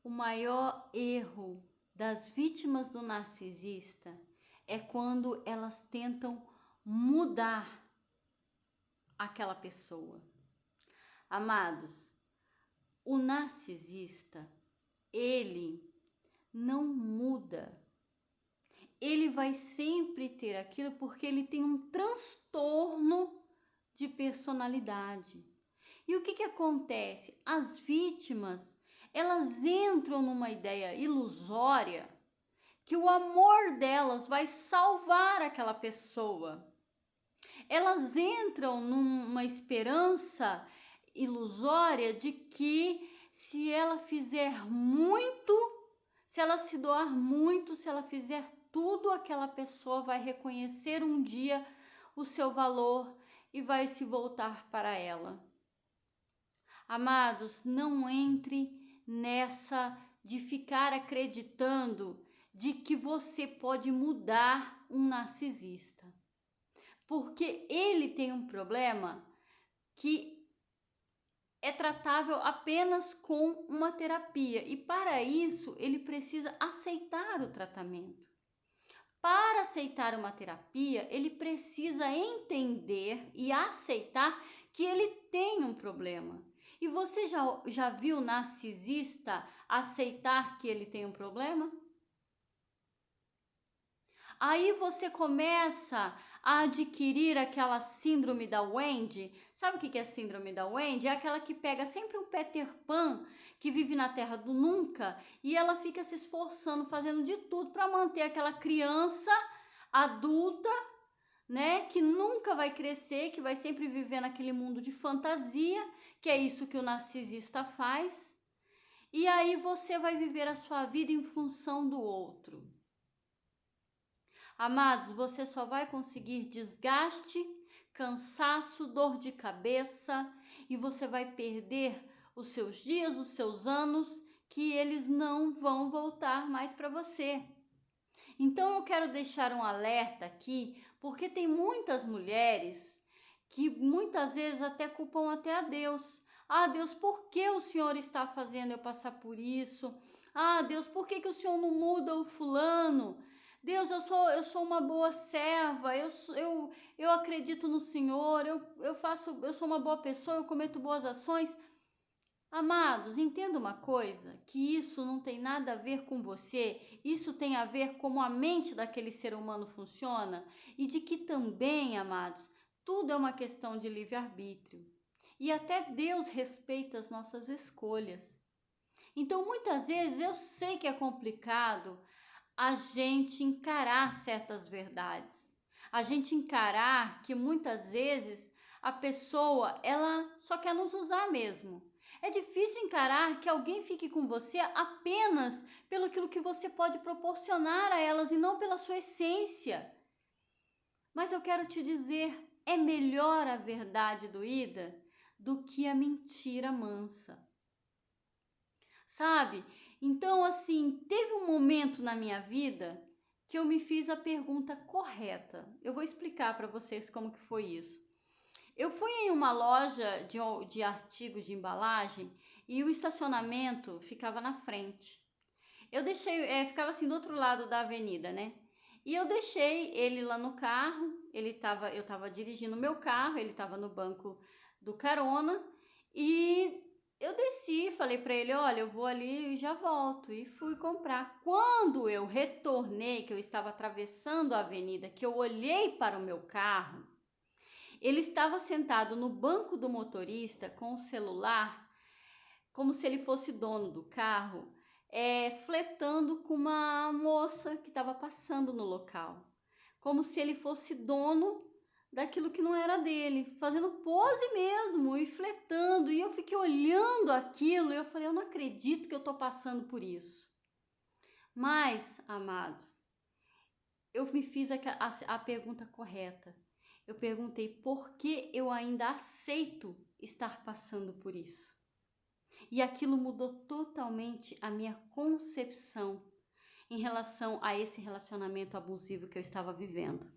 O maior erro das vítimas do narcisista é quando elas tentam mudar aquela pessoa. Amados, o narcisista, ele não muda. Ele vai sempre ter aquilo porque ele tem um transtorno de personalidade. E o que acontece? As vítimas, elas entram numa ideia ilusória que o amor delas vai salvar aquela pessoa. Elas entram numa esperança ilusória de que se ela fizer muito, se ela se doar muito, se ela fizer tudo, aquela pessoa vai reconhecer um dia o seu valor e vai se voltar para ela. Amados, não entre nessa de ficar acreditando de que você pode mudar um narcisista. Porque ele tem um problema que é tratável apenas com uma terapia. E para isso, ele precisa aceitar o tratamento. Para aceitar uma terapia, ele precisa entender e aceitar que ele tem um problema. E você já viu narcisista aceitar que ele tem um problema? Aí você começa a adquirir aquela síndrome da Wendy. Sabe o que é a síndrome da Wendy? É aquela que pega sempre um Peter Pan que vive na terra do nunca e ela fica se esforçando, fazendo de tudo para manter aquela criança adulta, né, que nunca vai crescer, que vai sempre viver naquele mundo de fantasia, que é isso que o narcisista faz. E aí você vai viver a sua vida em função do outro. Amados, você só vai conseguir desgaste, cansaço, dor de cabeça e você vai perder os seus dias, os seus anos, que eles não vão voltar mais para você. Então eu quero deixar um alerta aqui, porque tem muitas mulheres que muitas vezes até culpam até a Deus. Ah, Deus, por que o Senhor está fazendo eu passar por isso? Ah, Deus, por que o Senhor não muda o fulano? Deus, eu sou uma boa serva, eu acredito no Senhor, eu sou uma boa pessoa, eu cometo boas ações. Amados, entenda uma coisa, que isso não tem nada a ver com você, isso tem a ver com como a mente daquele ser humano funciona e de que também, amados, tudo é uma questão de livre-arbítrio. E até Deus respeita as nossas escolhas. Então, muitas vezes eu sei que é complicado a gente encarar certas verdades. A gente encarar que muitas vezes a pessoa, ela só quer nos usar mesmo. É difícil encarar que alguém fique com você apenas pelo aquilo que você pode proporcionar a elas e não pela sua essência. Mas eu quero te dizer, é melhor a verdade doída do que a mentira mansa. Sabe? Então, assim, teve um momento na minha vida que eu me fiz a pergunta correta. Eu vou explicar para vocês como que foi isso. Eu fui em uma loja de artigos de embalagem e o estacionamento ficava na frente. Eu deixei, ficava assim do outro lado da avenida, né? E eu deixei ele lá no carro, eu tava dirigindo o meu carro, ele tava no banco do carona e eu desci, falei para ele, olha, eu vou ali e já volto, e fui comprar. Quando eu retornei, que eu estava atravessando a avenida, que eu olhei para o meu carro, ele estava sentado no banco do motorista com o celular, como se ele fosse dono do carro, flertando com uma moça que estava passando no local, como se ele fosse dono daquilo que não era dele, fazendo pose mesmo e flertando. E eu fiquei olhando aquilo e eu falei, eu não acredito que eu estou passando por isso. Mas, amados, eu me fiz a pergunta correta. Eu perguntei por que eu ainda aceito estar passando por isso. E aquilo mudou totalmente a minha concepção em relação a esse relacionamento abusivo que eu estava vivendo.